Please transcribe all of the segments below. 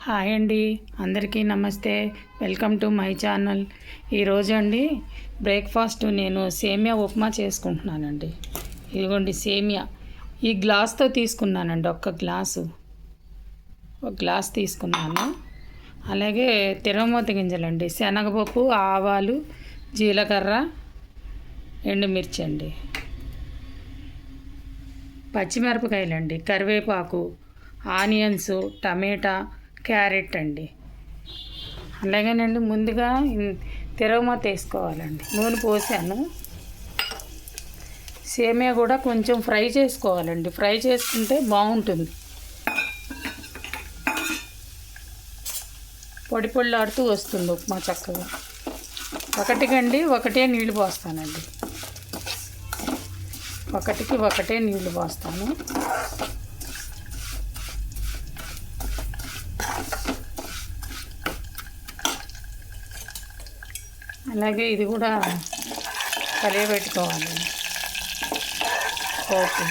Hi అండి, అందరికీ నమస్తే. Welcome to my channel. ఈరోజు అండి బ్రేక్ఫాస్ట్ నేను సేమియా ఉప్మా చేసుకుంటున్నానండి. ఇదిగోండి సేమియా ఈ గ్లాస్తో తీసుకున్నానండి. ఒక గ్లాస్ తీసుకున్నాను. అలాగే తిరగమూత గింజలండి, శనగపప్పు, ఆవాలు, జీలకర్ర, ఎండుమిర్చి అండి, పచ్చిమిరపకాయలండి, కరివేపాకు, ఆనియన్స్, టమాటా, క్యారెట్ అండి. అలాగేనండి ముందుగా తిరగమూత వేసుకోవాలండి. నూనె పోసాను. సేమియా కూడా కొంచెం ఫ్రై చేసుకోవాలండి. ఫ్రై చేసుకుంటే బాగుంటుంది. పొడి పొడిలాడుతూ వస్తుంది ఉప్మా చక్కగా. ఒకటే నీళ్లు పోస్తానండి. ఒకటే నీళ్లు పోస్తాను. అలాగే ఇది కూడా కలియబెట్టుకోవాలి. పోపు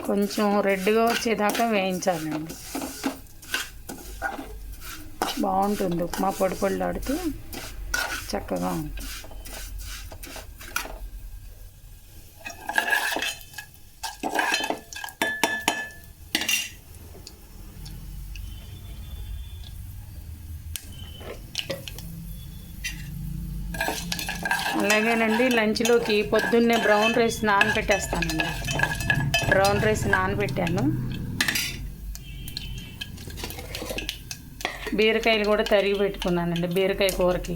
కొంచెం రెడ్గా వచ్చేదాకా వేయించాలండి. బాగుంటుంది ఉప్మా, పొడి పొడిలాడుతూ చక్కగా ఉంటుంది. అలాగేనండి లంచ్లోకి పొద్దున్నే బ్రౌన్ రైస్ నానబెట్టేస్తానండి. బ్రౌన్ రైస్ నానబెట్టాను. బీరకాయలు కూడా తరిగి పెట్టుకున్నానండి బీరకాయ కూరకి.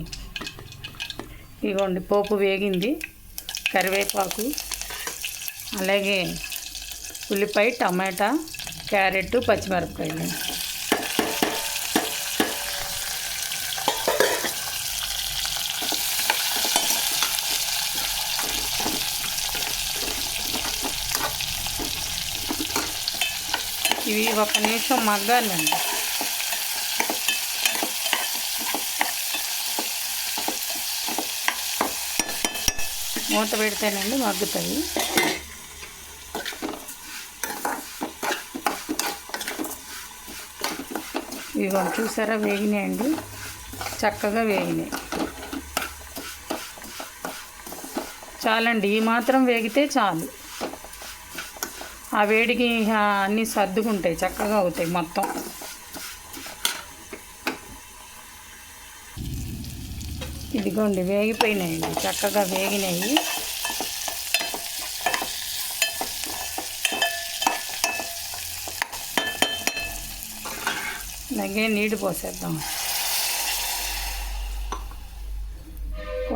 ఇదిగోండి పోపు వేగింది. కరివేపాకు, అలాగే ఉల్లిపాయ, టమాటా, క్యారెట్, పచ్చిమిరపకాయలు. ఇవి 1 నిమిషం మగ్గాలండి. మూత పెడితేనండి మగ్గుతాయి. ఇవి చూసారా వేగినాయండి, చక్కగా వేగినాయి. చాలండి, ఈ మాత్రం వేగితే చాలు. ఆ వేడికి అన్నీ సర్దుకుంటాయి, చక్కగా అవుతాయి మొత్తం. ఇదిగోండి వేగిపోయినాయండి, చక్కగా వేగినాయి. అలాగే నీళ్ళు పోసేద్దాం.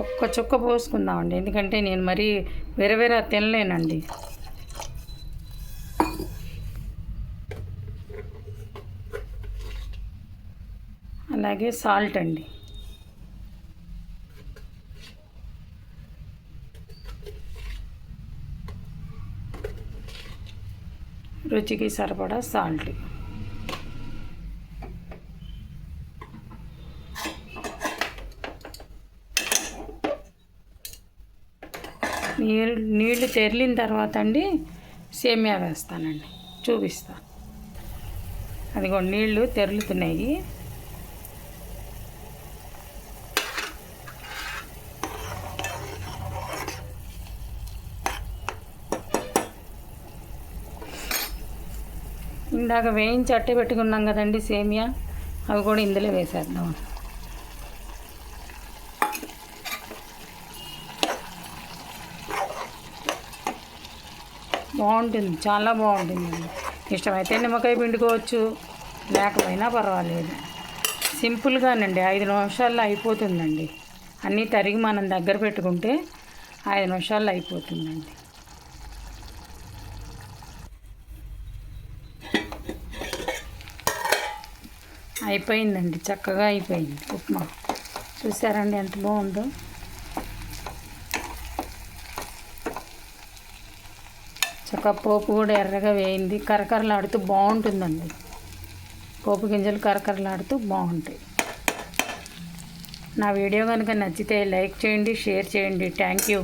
ఒక్క చుక్క పోసుకుందామండి, ఎందుకంటే నేను మరీ వేరే తినలేనండి. అలాగే సాల్ట్ అండి. రుచికి సరిపడా సాల్ట్. నీళ్ళు తెరిలిన తర్వాత అండి సేమియా వేస్తానండి, చూపిస్తా. అదిగో నీళ్ళు తెరులుతున్నాయి. ఇందాక వేయించి అట్టే పెట్టుకున్నాం కదండి సేమియా, అవి కూడా ఇందులో వేసేద్దాం. బాగుంటుంది, చాలా బాగుంటుందండి. ఇష్టమైతే నిమ్మకాయ పిండుకోవచ్చు, లేకపోయినా పర్వాలేదు. సింపుల్గానండి 5 నిమిషాల్లో అయిపోతుందండి. అన్నీ తరిగి మనం దగ్గర పెట్టుకుంటే 5 నిమిషాల్లో అయిపోతుందండి. అయిపోయిందండి, చక్కగా అయిపోయింది ఉప్మా. చూసారండి ఎంత బాగుందో. చక్క పోపు కూడా ఎర్రగా వేయింది, కరకరలాడుతూ బాగుంటుందండి. పోపు గింజలు కరకరలాడుతూ బాగుంటాయి. నా వీడియో కనుక నచ్చితే లైక్ చేయండి, షేర్ చేయండి. Thank you.